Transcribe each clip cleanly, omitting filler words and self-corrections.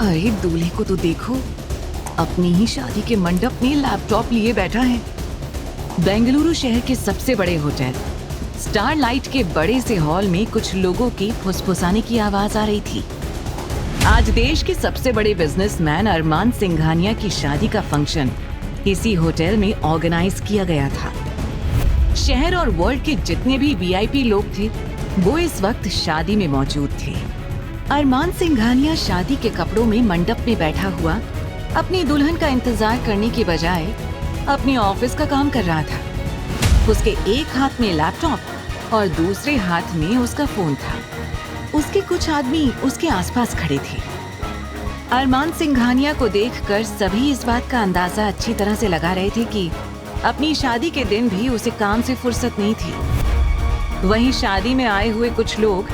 अरे दूल्हे को तो देखो, अपनी ही शादी के मंडप में लैपटॉप लिए बैठा है। बेंगलुरु शहर के सबसे बड़े होटल स्टारलाइट के बड़े से हॉल में कुछ लोगों की फुसफुसाने की आवाज आ रही थी। आज देश के सबसे बड़े बिजनेसमैन अरमान सिंघानिया की शादी का फंक्शन इसी होटल में ऑर्गेनाइज किया गया था। शहर और वर्ल्ड के जितने भी वीआईपी लोग थे वो इस वक्त शादी में मौजूद थे। अरमान सिंघानिया शादी के कपड़ों में मंडप में बैठा हुआ अपनी दुल्हन का इंतजार करने के बजाय अपने ऑफिस का काम कर रहा था। उसके एक हाथ में लैपटॉप और दूसरे हाथ में उसका फोन था। उसके कुछ आदमी उसके आसपास खड़े थे। अरमान सिंघानिया को देखकर सभी इस बात का अंदाजा अच्छी तरह से लगा रहे थे कि अपनी शादी के दिन भी उसे काम से फुर्सत नहीं थी। वहीं शादी में आए हुए कुछ लोग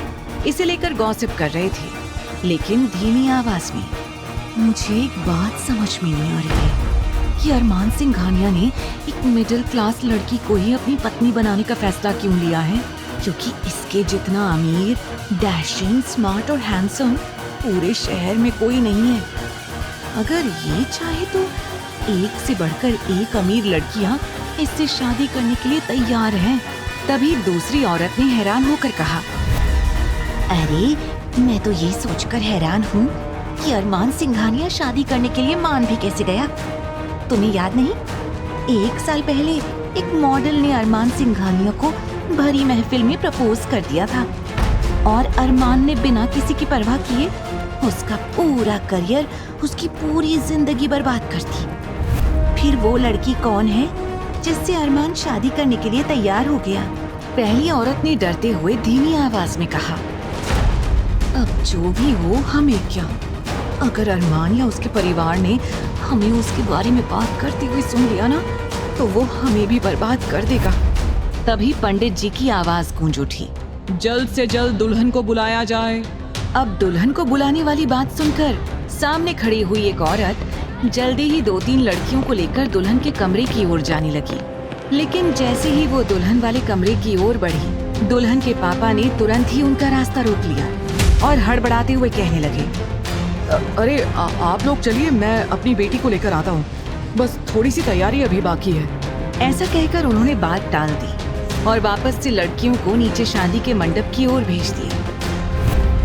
इसे लेकर गॉसिप कर रहे थे, लेकिन धीमी आवाज में। मुझे एक बात समझ में नहीं आ रही है कि अरमान सिंघानिया ने एक मिडिल क्लास लड़की को ही अपनी पत्नी बनाने का फैसला क्यों लिया है, क्योंकि इसके जितना अमीर, डैशिंग, स्मार्ट और हैंडसम पूरे शहर में कोई नहीं है। अगर ये चाहे तो एक से बढ़कर एक अमीर लड़कियां इससे शादी करने के लिए तैयार हैं। तभी दूसरी औरत ने हैरान होकर कहा, अरे मैं तो ये सोचकर हैरान हूँ कि अरमान सिंघानिया शादी करने के लिए मान भी कैसे गया। तुम्हें याद नहीं, 1 साल पहले एक मॉडल ने अरमान सिंघानिया को भरी महफिल में प्रपोज कर दिया था और अरमान ने बिना किसी की परवाह किए उसका पूरा करियर, उसकी पूरी जिंदगी बर्बाद कर दी। फिर वो लड़की कौन है जिससे अरमान शादी करने के लिए तैयार हो गया? पहली औरत ने डरते हुए धीमी आवाज में कहा, अब जो भी हो हमें क्या, अगर अरमान या उसके परिवार ने हमें उसके बारे में बात करते हुए सुन लिया ना तो वो हमें भी बर्बाद कर देगा। तभी पंडित जी की आवाज गूंज उठी, जल्द से जल्द दुल्हन को बुलाया जाए। अब दुल्हन को बुलाने वाली बात सुनकर सामने खड़ी हुई एक औरत जल्दी ही 2-3 लड़कियों को लेकर दुल्हन के कमरे की ओर जाने लगी। लेकिन जैसे ही वो दुल्हन वाले कमरे की ओर बढ़ी, दुल्हन के पापा ने तुरंत ही उनका रास्ता रोक लिया और हड़बड़ाते हुए कहने लगे, अरे आप लोग चलिए, मैं अपनी बेटी को लेकर आता हूँ, बस थोड़ी सी तैयारी अभी बाकी है। ऐसा कहकर उन्होंने बात टाल दी और वापस से लड़कियों को नीचे शादी के मंडप की ओर भेज दिया।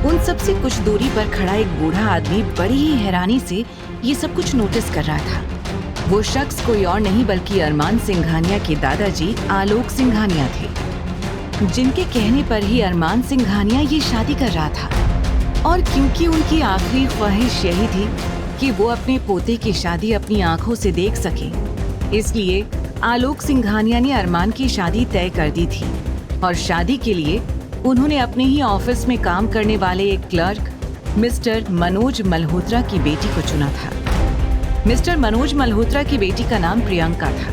उन सबसे कुछ दूरी पर खड़ा एक बूढ़ा आदमी बड़ी ही हैरानी से ये सब कुछ नोटिस कर रहा था। वो शख्स कोई और नहीं बल्कि अरमान सिंघानिया के दादाजी आलोक सिंघानिया थे, जिनके कहने पर ही अरमान सिंघानिया ये शादी कर रहा था। और क्योंकि उनकी आखिरी ख्वाहिश यही थी कि वो अपने पोते की शादी अपनी आंखों से देख सके, इसलिए आलोक सिंघानिया ने अरमान की शादी तय कर दी थी। और शादी के लिए उन्होंने अपने ही ऑफिस में काम करने वाले एक क्लर्क मिस्टर मनोज मल्होत्रा की बेटी को चुना था। मिस्टर मनोज मल्होत्रा की बेटी का नाम प्रियंका था।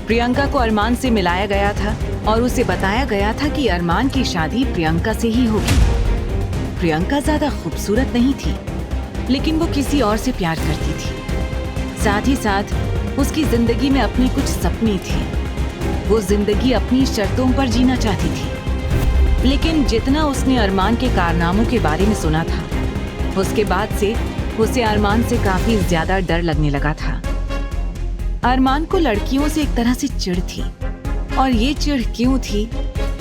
प्रियंका को अरमान से मिलाया गया था और उसे बताया गया था कि अरमान की शादी प्रियंका से ही होगी। प्रियंका ज्यादा खूबसूरत नहीं थी, लेकिन वो किसी और से प्यार करती थी। साथ ही साथ उसकी जिंदगी में अपने कुछ सपने थे। वो जिंदगी अपनी शर्तों पर जीना चाहती थी। लेकिन जितना उसने अरमान के कारनामों के बारे में सुना था, उसके बाद से उसे अरमान से काफी ज्यादा डर लगने लगा था। अरमान को लड़कियों से एक तरह से चिढ़ थी, और ये चिढ़ क्यों थी,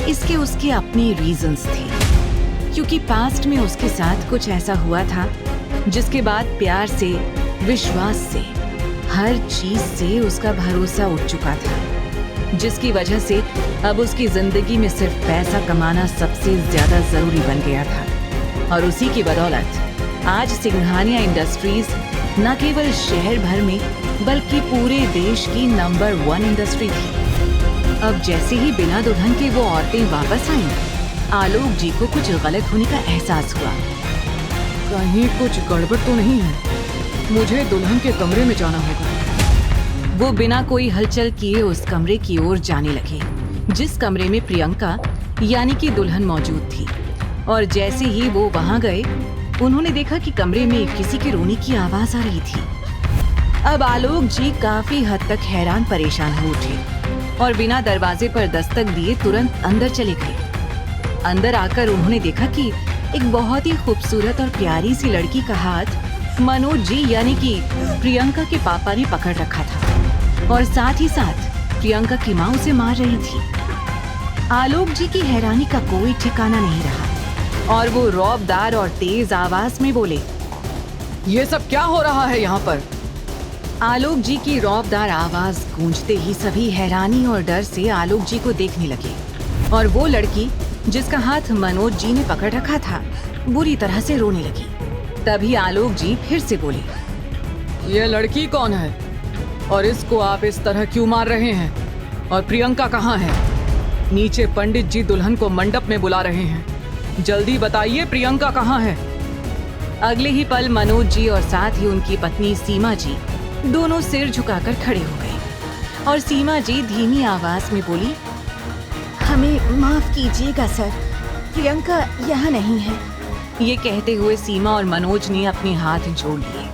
इसके उसके अपने रीजंस थे। क्योंकि पास्ट में उसके साथ कुछ ऐसा हुआ था जिसके बाद प्यार से, विश्वास से, हर चीज से उसका भरोसा उठ चुका था, जिसकी वजह से अब उसकी जिंदगी में सिर्फ पैसा कमाना सबसे ज्यादा जरूरी बन गया था। और उसी की बदौलत आज सिंघानिया इंडस्ट्रीज न केवल शहर भर में बल्कि पूरे देश की नंबर 1 इंडस्ट्री थी। अब जैसे ही बिना दुल्हन के वो औरतें वापस आईं, आलोक जी को कुछ गलत होने का एहसास हुआ। कहीं कुछ गड़बड़ तो नहीं है, मुझे दुल्हन के कमरे में जाना होगा। वो बिना कोई हलचल किए उस कमरे की ओर जाने लगे जिस कमरे में प्रियंका यानी कि दुल्हन मौजूद थी। और जैसे ही वो वहां गए, उन्होंने देखा कि कमरे में किसी के रोने की आवाज आ रही थी। अब आलोक जी काफी हद तक हैरान परेशान हो उठे और बिना दरवाजे पर दस्तक दिए तुरंत अंदर चले गए। अंदर आकर उन्होंने देखा कि एक बहुत ही खूबसूरत और प्यारी सी लड़की का हाथ मनोज जी यानी कि प्रियंका के पापा ने पकड़ रखा था और साथ ही साथ प्रियंका की माँ उसे मार रही थी। आलोक जी की हैरानी का कोई ठिकाना नहीं रहा और वो रौबदार और तेज आवाज में बोले, ये सब क्या हो रहा है यहाँ पर? आलोक जी की रौबदार आवाज गूंजते ही सभी हैरानी और डर से आलोक जी को देखने लगे और वो लड़की जिसका हाथ मनोज जी ने पकड़ रखा था बुरी तरह से रोने लगी। तभी आलोक जी फिर से बोले, ये लड़की कौन है और इसको आप इस तरह क्यों मार रहे हैं? और प्रियंका कहाँ है? नीचे पंडित जी दुल्हन को मंडप में बुला रहे हैं, जल्दी बताइए प्रियंका कहाँ है? अगले ही पल मनोज जी और साथ ही उनकी पत्नी सीमा जी दोनों सिर झुकाकर खड़े हो गए और सीमा जी धीमी आवाज में बोली, हमें माफ कीजिएगा सर, प्रियंका यहाँ नहीं है। ये कहते हुए सीमा और मनोज ने अपने हाथ जोड़ लिए।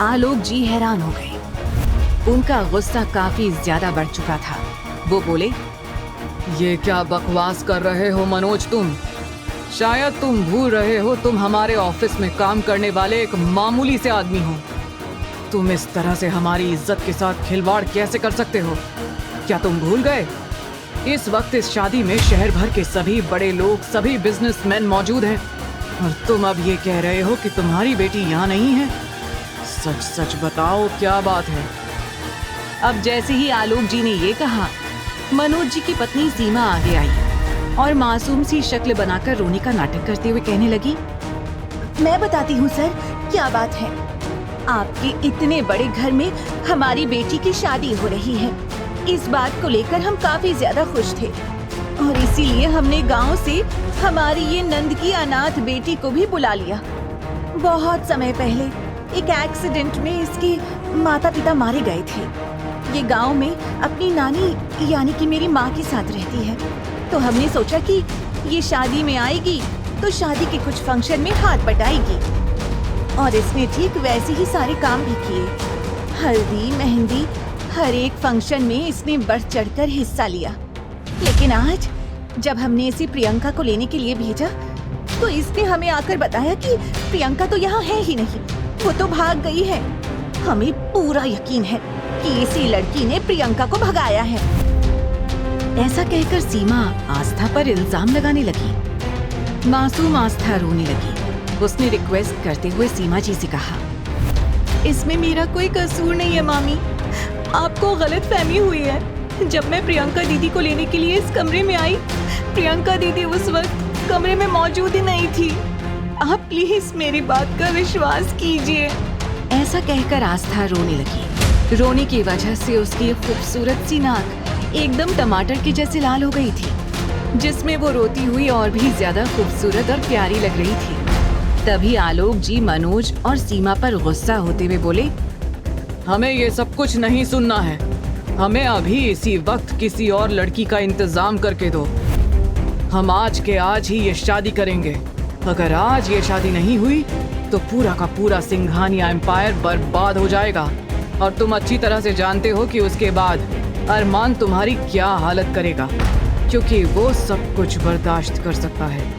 आलोक जी हैरान हो गए, उनका गुस्सा काफी ज्यादा बढ़ चुका था। वो बोले, ये क्या बकवास कर रहे हो मनोज तुम? शायद तुम भूल रहे हो तुम हमारे ऑफिस में काम करने वाले एक मामूली से आदमी हो। तुम इस तरह से हमारी इज्जत के साथ खिलवाड़ कैसे कर सकते हो? क्या तुम भूल गए? इस वक्त इस शादी में शहर भर के सभी बड़े लोग, सभी बिजनेसमैन मौजूद हैं और तुम अब ये कह रहे हो कि तुम्हारी बेटी यहाँ नहीं है? सच सच बताओ क्या बात है? अब जैसे ही आलोक जी ने ये कहा, मनोज जी की पत्नी सीमा आगे आई और मासूम सी शक्ल बनाकर रोने का नाटक करते हुए कहने लगी, मैं बताती हूँ सर क्या बात है। आपके इतने बड़े घर में हमारी बेटी की शादी हो रही है। इस बात को लेकर हम काफी ज्यादा खुश थे और इसीलिए हमने गांव से हमारी ये नंद की अनाथ बेटी को भी बुला लिया। बहुत समय पहले एक एक्सीडेंट में इसके माता पिता मारे गए थे। ये गांव में अपनी नानी यानी कि मेरी माँ के साथ रहती है, तो हमने सोचा कि ये शादी में आएगी तो शादी के कुछ फंक्शन में हाथ बटाएगी और इसने ठीक वैसे ही सारे काम भी किए। हल्दी मेहंदी हर एक फंक्शन में इसने बढ़ चढ़कर हिस्सा लिया। लेकिन आज जब हमने इसे प्रियंका को लेने के लिए भेजा तो इसने हमें आकर बताया कि प्रियंका तो यहाँ है ही नहीं, वो तो भाग गई है। हमें पूरा यकीन है कि इसी लड़की ने प्रियंका को भगाया है। ऐसा कहकर सीमा आस्था पर इल्जाम लगाने लगी। मासूम आस्था रोने लगी। उसने रिक्वेस्ट करते हुए सीमा जी से कहा, इसमें मेरा कोई कसूर नहीं है मामी, आपको गलतफहमी हुई है। जब मैं प्रियंका दीदी को लेने के लिए इस कमरे में आई, प्रियंका दीदी उस वक्त कमरे में मौजूद ही नहीं थी। आप प्लीज मेरी बात का विश्वास कीजिए। ऐसा कहकर आस्था रोने लगी। रोने की वजह से उसकी खूबसूरत सी नाक एकदम टमाटर के जैसे लाल हो गई थी, जिसमें वो रोती हुई और भी ज्यादा खूबसूरत और प्यारी लग रही थी। तभी आलोक जी मनोज और सीमा पर गुस्सा होते हुए बोले, हमें ये सब कुछ नहीं सुनना है। हमें अभी इसी वक्त किसी और लड़की का इंतजाम करके दो। हम आज के आज ही ये शादी करेंगे। अगर आज ये शादी नहीं हुई तो पूरा का पूरा सिंघानिया एम्पायर बर्बाद हो जाएगा और तुम अच्छी तरह से जानते हो कि उसके बाद अरमान तुम्हारी क्या हालत करेगा, क्योंकि वो सब कुछ बर्दाश्त कर सकता है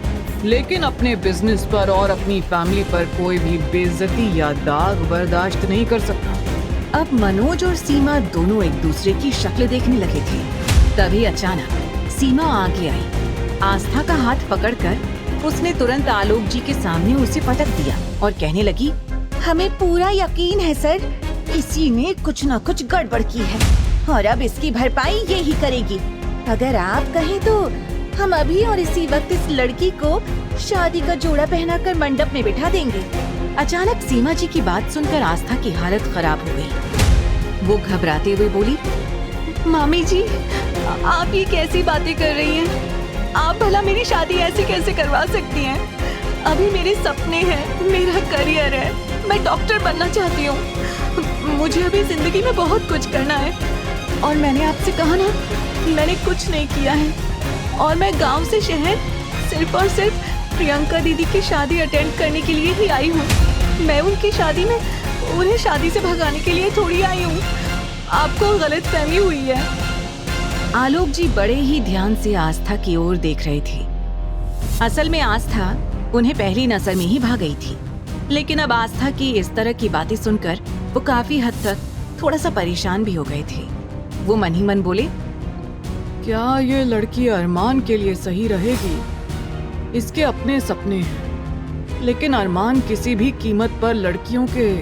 लेकिन अपने बिजनेस पर और अपनी फैमिली पर कोई भी बेइज्जती या दाग बर्दाश्त नहीं कर सकता। अब मनोज और सीमा दोनों एक दूसरे की शक्ल देखने लगे थे। तभी अचानक सीमा आगे आई। आस्था का हाथ पकड़कर उसने तुरंत आलोक जी के सामने उसे पटक दिया और कहने लगी, हमें पूरा यकीन है सर, इसी ने कुछ न कुछ गड़बड़ की है और अब इसकी भरपाई ये ही करेगी। अगर आप कहें तो हम अभी और इसी वक्त इस लड़की को शादी का जोड़ा पहनाकर मंडप में बिठा देंगे। अचानक सीमा जी की बात सुनकर आस्था की हालत खराब हो गई। वो घबराते हुए बोली, मामी जी, आप ये कैसी बातें कर रही हैं? आप भला मेरी शादी ऐसे कैसे करवा सकती हैं? अभी मेरे सपने हैं, मेरा करियर है, मैं डॉक्टर बनना चाहती हूँ। मुझे अभी जिंदगी में बहुत कुछ करना है और मैंने आपसे कहा ना, मैंने कुछ नहीं किया है और मैं गांव से शहर सिर्फ और सिर्फ प्रियंका दीदी की शादी अटेंड करने के लिए ही आई हूँ। मैं उनकी शादी में उन्हें शादी से भगाने के लिए थोड़ी आई हूँ। आपको गलतफहमी हुई है। आलोक जी बड़े ही ध्यान से आस्था की ओर देख रहे थे। असल में आस्था उन्हें पहली नजर में ही भा गई थी। लेकिन अब आस्था की इस तरह की बातें सुनकर वो काफी हद तक थोड़ा सा परेशान भी हो गए थे। वो मन ही मन बोले, क्या ये लड़की अरमान के लिए सही रहेगी? इसके अपने सपने हैं, लेकिन अरमान किसी भी कीमत पर लड़कियों के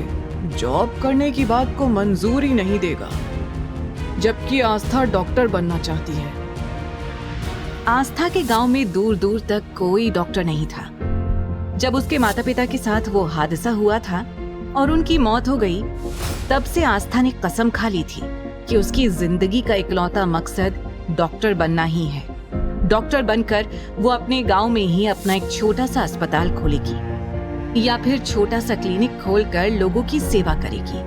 जॉब करने की बात को मंजूरी नहीं देगा, जबकि आस्था डॉक्टर बनना चाहती है। आस्था के गांव में दूर दूर तक कोई डॉक्टर नहीं था। जब उसके माता पिता के साथ वो हादसा हुआ था और उनकी मौत हो गई, तब से आस्था ने कसम खा ली थी कि उसकी जिंदगी का इकलौता मकसद डॉक्टर बनना ही है। डॉक्टर बनकर वो अपने गांव में ही अपना एक छोटा सा अस्पताल खोलेगी या फिर छोटा सा क्लिनिक खोलकर लोगों की सेवा करेगी।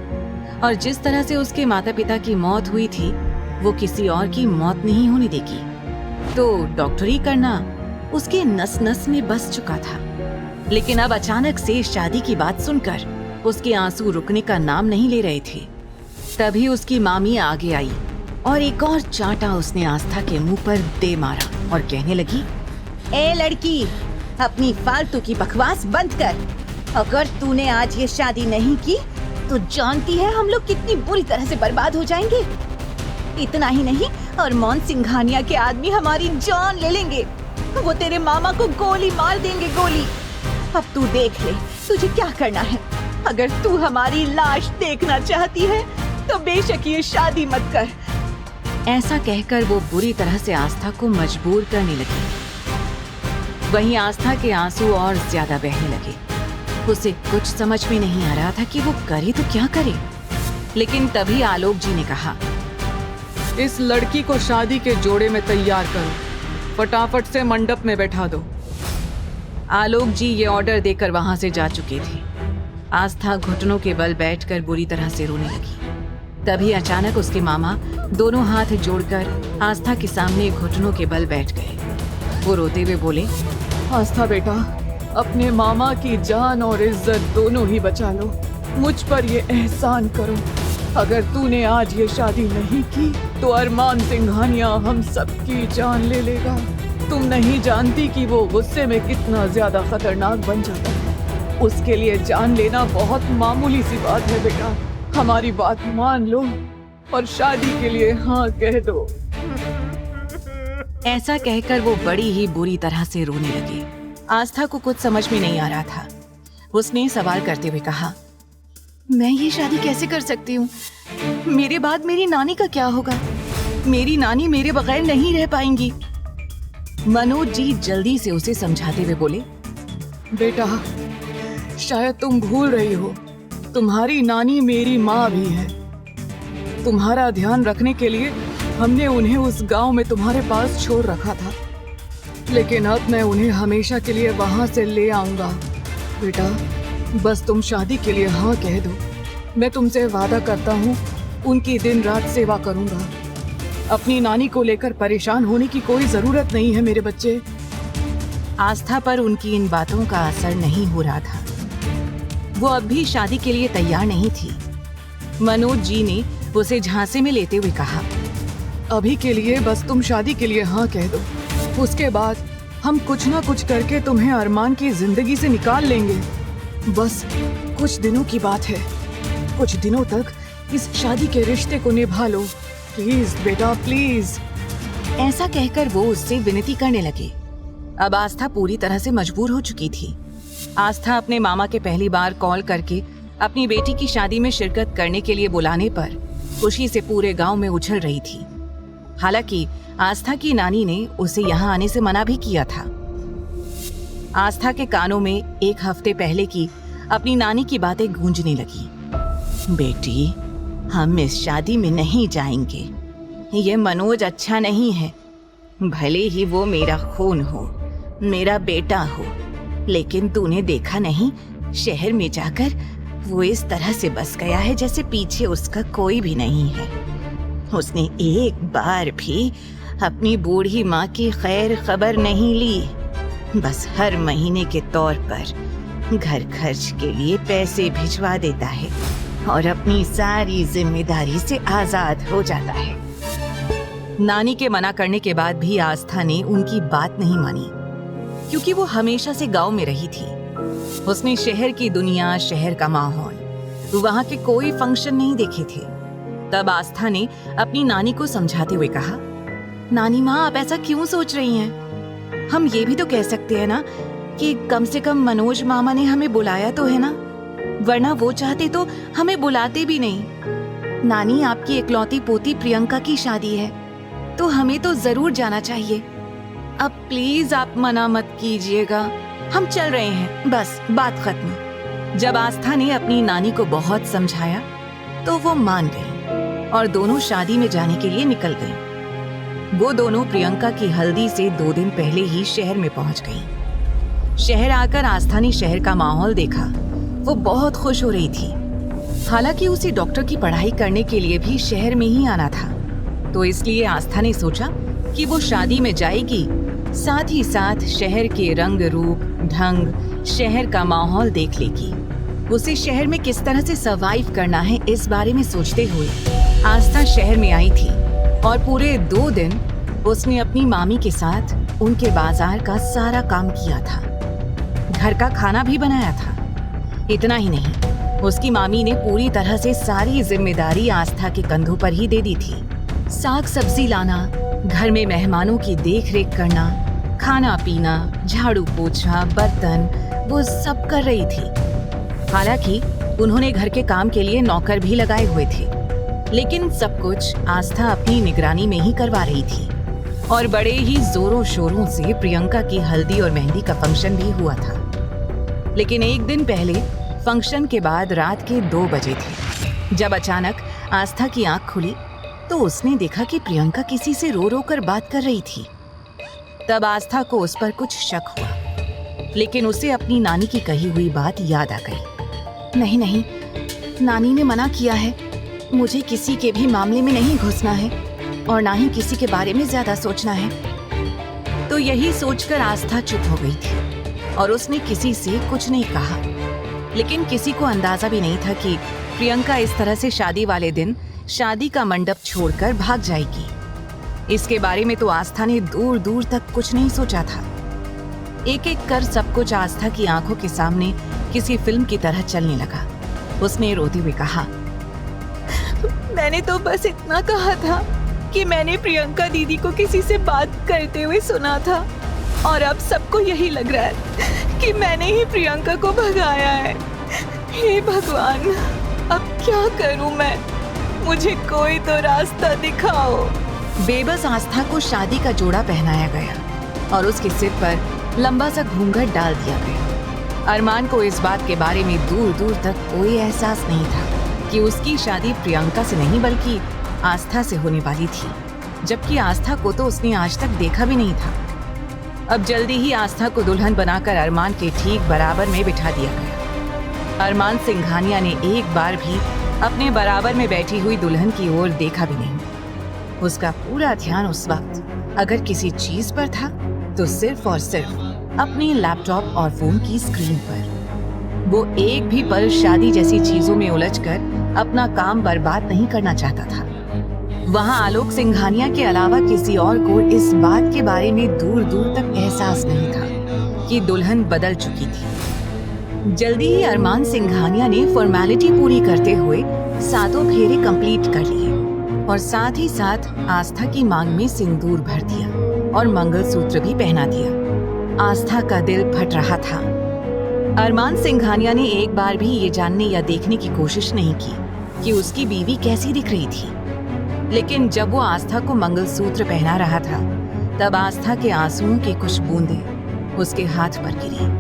और जिस तरह से उसके माता पिता की मौत हुई थी, वो किसी और की मौत नहीं होने देगी। तो डॉक्टरी करना उसके नस नस में बस चुका था। लेकिन अब अचानक से शादी की बात सुनकर उसके आंसू रुकने का नाम नहीं ले रहे थे। तभी उसकी मामी आगे आई और एक और चांटा उसने आस्था के मुंह पर दे मारा और कहने लगी, ए लड़की, अपनी फालतू की बकवास बंद कर। अगर तूने आज ये शादी नहीं की तो जानती है हम लोग कितनी बुरी तरह से बर्बाद हो जाएंगे। इतना ही नहीं, अरमान सिंघानिया के आदमी हमारी जान ले लेंगे। वो तेरे मामा को गोली मार देंगे, गोली। अब तू देख ले तुझे क्या करना है। अगर तू हमारी लाश देखना चाहती है तो बेशक ये शादी मत कर। ऐसा कहकर वो बुरी तरह से आस्था को मजबूर करने लगी। वहीं आस्था के आंसू और ज्यादा बहने लगे। उसे कुछ समझ में नहीं आ रहा था कि वो करे तो क्या करे। लेकिन तभी आलोक जी ने कहा, इस लड़की को शादी के जोड़े में तैयार करो, फटाफट से मंडप में बैठा दो। आलोक जी ये ऑर्डर देकर वहां से जा चुके थे। आस्था घुटनों के बल बैठकर बुरी तरह से रोने लगी। तभी अचानक उसके मामा दोनों हाथ जोड़कर आस्था के सामने घुटनों के बल बैठ गए। वो रोते हुए बोले, आस्था बेटा, अपने मामा की जान और इज्जत दोनों ही बचा लो। मुझ पर ये एहसान करो, अगर तूने आज ये शादी नहीं की तो अरमान सिंघानिया हम सबकी जान ले लेगा। तुम नहीं जानती कि वो गुस्से में कितना ज्यादा खतरनाक बन जाता है। उसके लिए जान लेना बहुत मामूली सी बात है बेटा। हमारी बात मान लो और शादी के लिए हाँ कह दो। ऐसा कहकर वो बड़ी ही बुरी तरह से रोने लगी। आस्था को कुछ समझ में नहीं आ रहा था। उसने सवाल करते हुए कहा, मैं ये शादी कैसे कर सकती हूँ? मेरे बाद मेरी नानी का क्या होगा? मेरी नानी मेरे बगैर नहीं रह पाएंगी। मनोज जी जल्दी से उसे समझाते हुए बोले, बेटा, शायद तुम भूल रही हो, तुम्हारी नानी मेरी माँ भी है। तुम्हारा ध्यान रखने के लिए हमने उन्हें उस गांव में तुम्हारे पास छोड़ रखा था, लेकिन अब मैं उन्हें हमेशा के लिए वहां से ले आऊंगा। बेटा, बस तुम शादी के लिए हाँ कह दो। मैं तुमसे वादा करता हूँ उनकी दिन रात सेवा करूंगा। अपनी नानी को लेकर परेशान होने की कोई जरूरत नहीं है मेरे बच्चे। आस्था पर उनकी इन बातों का असर नहीं हो रहा था। वो अब भी शादी के लिए तैयार नहीं थी। मनोज जी ने उसे झांसे में लेते हुए कहा, अभी के लिए बस तुम शादी के लिए हाँ कह दो, उसके बाद हम कुछ ना कुछ करके तुम्हें अरमान की जिंदगी से निकाल लेंगे। बस कुछ दिनों की बात है, कुछ दिनों तक इस शादी के रिश्ते को निभा लो, प्लीज बेटा, प्लीज। ऐसा कहकर वो उससे विनती करने लगे। अब आस्था पूरी तरह से मजबूर हो चुकी थी। आस्था अपने मामा के पहली बार कॉल करके अपनी बेटी की शादी में शिरकत करने के लिए बुलाने पर खुशी से पूरे गांव में उछल रही थी। हालांकि आस्था की नानी ने उसे यहाँ आने से मना भी किया था। आस्था के कानों में एक हफ्ते पहले की अपनी नानी की बातें गूंजने लगी। बेटी, हम इस शादी में नहीं जाएंगे। ये मनोज अच्छा नहीं है। भले ही वो मेरा खून हो, मेरा बेटा हो, लेकिन तूने देखा नहीं, शहर में जाकर वो इस तरह से बस गया है जैसे पीछे उसका कोई भी नहीं है। उसने एक बार भी अपनी बूढ़ी माँ की खैर खबर नहीं ली। बस हर महीने के तौर पर घर खर्च के लिए पैसे भिजवा देता है और अपनी सारी जिम्मेदारी से आजाद हो जाता है। नानी के मना करने के बाद भी आस्था ने उनकी बात नहीं मानी, क्योंकि वो हमेशा से गांव में रही थी। उसने शहर की दुनिया, शहर का माहौल, वहाँ के कोई फंक्शन नहीं देखे थे। तब आस्था ने अपनी नानी को समझाते हुए कहा, नानी माँ, आप ऐसा क्यों सोच रही हैं? हम ये भी तो कह सकते हैं ना कि कम से कम मनोज मामा ने हमें बुलाया तो है ना, वरना वो चाहते तो हमें बुलाते भी नहीं। नानी, आपकी इकलौती पोती प्रियंका की शादी है तो हमें तो जरूर जाना चाहिए। अब प्लीज आप मना मत कीजिएगा, हम चल रहे हैं, बस बात खत्म। जब आस्था ने अपनी नानी को बहुत समझाया तो वो मान गई और दोनों शादी में जाने के लिए निकल गईं। वो दोनों प्रियंका की हल्दी से 2 दिन पहले ही शहर में पहुंच गईं। शहर आकर आस्था ने शहर का माहौल देखा। वो बहुत खुश हो रही थी। हालांकि उसे डॉक्टर की पढ़ाई करने के लिए भी शहर में ही आना था, तो इसलिए आस्था ने सोचा कि वो शादी में जाएगी, साथ ही साथ शहर के रंग रूप, ढंग, शहर का माहौल देख लेगी। उसे शहर में किस तरह से सर्वाइव करना है, इस बारे में सोचते हुए आस्था शहर में आई थी और पूरे 2 दिन उसने अपनी मामी के साथ उनके बाजार का सारा काम किया था। घर का खाना भी बनाया था। इतना ही नहीं, उसकी मामी ने पूरी तरह से सारी जिम्मेदारी आस्था के कंधों पर ही दे दी थी। साग सब्जी लाना, घर में मेहमानों की देख रेख करना, खाना पीना, झाड़ू पोछा, बर्तन, वो सब कर रही थी। हालांकि उन्होंने घर के काम के लिए नौकर भी लगाए हुए थे, लेकिन सब कुछ आस्था अपनी निगरानी में ही करवा रही थी। और बड़े ही जोरों शोरों से प्रियंका की हल्दी और मेहंदी का फंक्शन भी हुआ था। लेकिन एक दिन पहले फंक्शन के बाद रात के 2 बजे थे जब अचानक आस्था की आंख खुली तो उसने देखा कि प्रियंका किसी से रो रो कर बात कर रही थी। तब आस्था को उस पर कुछ शक हुआ, लेकिन उसे अपनी नानी की कही हुई बात याद आ गई। नहीं नहीं, नानी ने मना किया है, मुझे किसी के भी मामले में नहीं घुसना है और ना ही किसी के बारे में ज्यादा सोचना है। तो यही सोचकर आस्था चुप हो गई थी और उसने किसी से कुछ नहीं कहा। लेकिन किसी को अंदाजा भी नहीं था कि प्रियंका इस तरह से शादी वाले दिन शादी का मंडप छोड़कर भाग जाएगी। इसके बारे में तो आस्था ने दूर दूर तक कुछ नहीं सोचा था। एक एक कर सब कुछ आस्था की आंखों के सामने किसी फिल्म की तरह चलने लगा। उसने रोते हुए कहा, मैंने तो बस इतना कहा था कि मैंने प्रियंका दीदी को किसी से बात करते हुए सुना था और अब सबको यही लग रहा है कि मैंने ही प्रियंका को भगाया है। हे भगवान, अब क्या करूं मैं? मुझे कोई तो रास्ता दिखाओ। बेबस आस्था को शादी का जोड़ा पहनाया गया और उसके सिर पर लंबा सा घूंघट डाल दिया गया। अरमान को इस बात के बारे में दूर दूर तक कोई एहसास नहीं था कि उसकी शादी प्रियंका से नहीं बल्कि आस्था से होने वाली थी, जबकि आस्था को तो उसने आज तक देखा भी नहीं था। अब जल्दी ही आस्था को दुल्हन बनाकर अरमान के ठीक बराबर में बिठा दिया गया। अरमान सिंघानिया ने एक बार भी अपने बराबर में बैठी हुई दुल्हन की ओर देखा भी नहीं। उसका पूरा ध्यान उस वक्त अगर किसी चीज पर था तो सिर्फ और सिर्फ अपने लैपटॉप और फोन की स्क्रीन पर। वो एक भी पल शादी जैसी चीजों में उलझकर अपना काम बर्बाद नहीं करना चाहता था। वहाँ आलोक सिंघानिया के अलावा किसी और को इस बात के बारे में दूर दूर तक एहसास नहीं था कि दुल्हन बदल चुकी थी। जल्दी ही अरमान सिंघानिया ने फॉर्मेलिटी पूरी करते हुए 7 फेरे कंप्लीट कर लिए और साथ ही साथ आस्था की मांग में सिंदूर भर दिया और मंगलसूत्र भी पहना दिया। आस्था का दिल फट रहा था। अरमान सिंघानिया ने एक बार भी ये जानने या देखने की कोशिश नहीं की कि उसकी बीवी कैसी दिख रही थी। लेकिन जब वो आस्था को मंगलसूत्र पहना रहा था तब आस्था के आंसुओं की कुछ बूंदें उसके हाथ पर गिरी।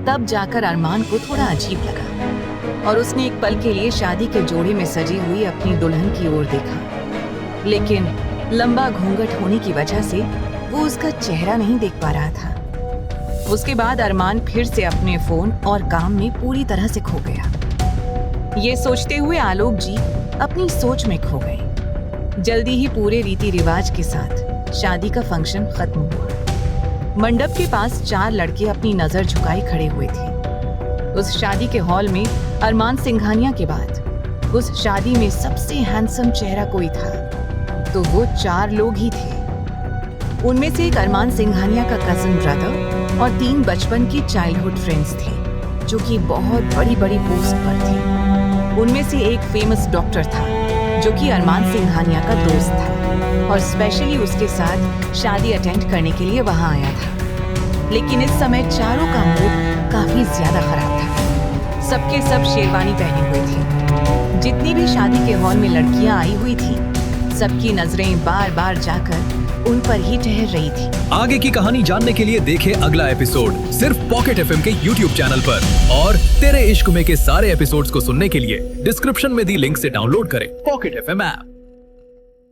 तब जाकर अरमान को थोड़ा अजीब लगा और उसने एक पल के लिए शादी के जोड़े में सजी हुई अपनी दुल्हन की ओर देखा। लेकिन लंबा घूंघट होने की वजह से वो उसका चेहरा नहीं देख पा रहा था। उसके बाद अरमान फिर से अपने फोन और काम में पूरी तरह से खो गया। ये सोचते हुए आलोक जी अपनी सोच में खो गए। जल्दी ही पूरे रीति रिवाज के साथ शादी का फंक्शन खत्म हुआ। मंडप के पास 4 लड़के अपनी नजर झुकाए खड़े हुए थे। उस शादी के हॉल में अरमान सिंघानिया के बाद उस शादी में सबसे हैंडसम चेहरा कोई था तो वो 4 लोग ही थे। उनमें से एक अरमान सिंघानिया का कजिन ब्रदर और 3 बचपन के चाइल्डहुड फ्रेंड्स थे जो कि बहुत बड़ी बड़ी पोस्ट पर थे। उनमें से एक फेमस डॉक्टर था जो कि अरमान सिंघानिया का दोस्त था और स्पेशली उसके साथ शादी अटेंड करने के लिए वहां आया था। लेकिन इस समय चारों का मूड काफी ज्यादा खराब था। सबके सब शेरवानी पहने हुए थे। जितनी भी शादी के हॉल में लड़कियां आई हुई थी, सबकी नजरें बार बार जाकर उन पर ही ठहर रही थी। आगे की कहानी जानने के लिए देखें अगला एपिसोड सिर्फ पॉकेट एफएम के YouTube चैनल पर। और तेरे इश्क में के सारे एपिसोड्स को सुनने के लिए डिस्क्रिप्शन में दी लिंक से डाउनलोड करें पॉकेट एफएम ऐप।